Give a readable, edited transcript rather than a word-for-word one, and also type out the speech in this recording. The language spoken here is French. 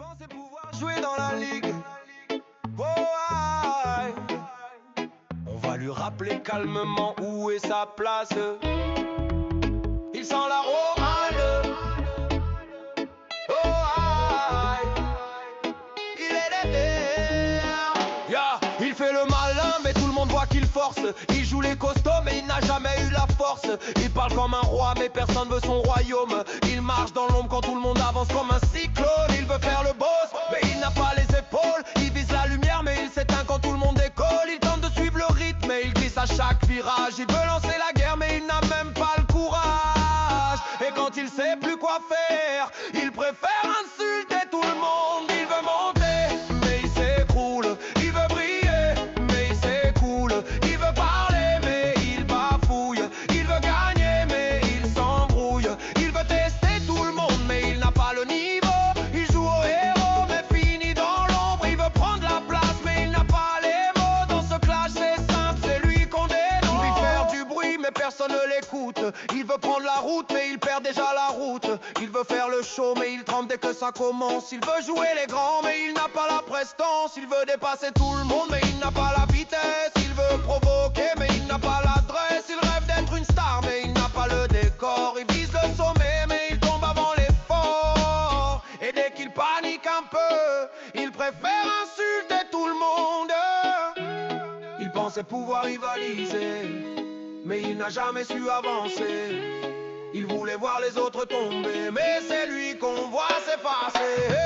pensait pouvoir jouer dans la ligue. Oh, aïe. On va lui rappeler calmement où est sa place. Il sent la rorale. Oh, aïe. Il est derrière. Yeah. Il fait le malin mais tout le monde voit qu'il force. Il joue les costauds mais il n'a jamais eu la force. Il parle comme un roi mais personne veut son royaume. Il marche dans l'ombre quand tout le monde avance comme un cyclone. Il veut faire le boss mais il n'a pas les épaules. Il vise la lumière mais il s'éteint quand tout le monde décolle. Il tente de suivre le rythme mais il glisse à chaque virage. Il veut lancer la guerre mais il n'a même pas le courage. Et quand il sait plus quoi faire, il préfère insulter tout le monde. Il veut monter mais il s'écroule. Il veut briller mais il s'écoule. Il veut parler mais il bafouille. Il veut gagner mais il s'embrouille. Il veut tester tout le monde mais il n'a pas le niveau. Il joue au héros mais finit dans l'ombre. Il veut prendre la place mais il n'a pas les mots. Dans ce clash c'est simple, c'est lui qu'on dénonce. Il veut faire du bruit mais personne ne l'écoute. Il veut prendre la route mais il perd déjà la route. Il veut faire le show mais il tremble dès que ça commence. Il veut jouer les grands mais il n'a pas la prestance. Il veut dépasser tout le monde mais il n'a pas la vitesse. Il veut provoquer mais il n'a pas l'adresse. Il rêve d'être une star mais il n'a pas le décor. Il vise le sommet mais il tombe avant l'effort. Et dès qu'il panique un peu, il préfère insulter tout le monde. Il pensait pouvoir rivaliser mais il n'a jamais su avancer. Il voulait voir les autres tomber mais c'est lui qu'on voit s'effacer.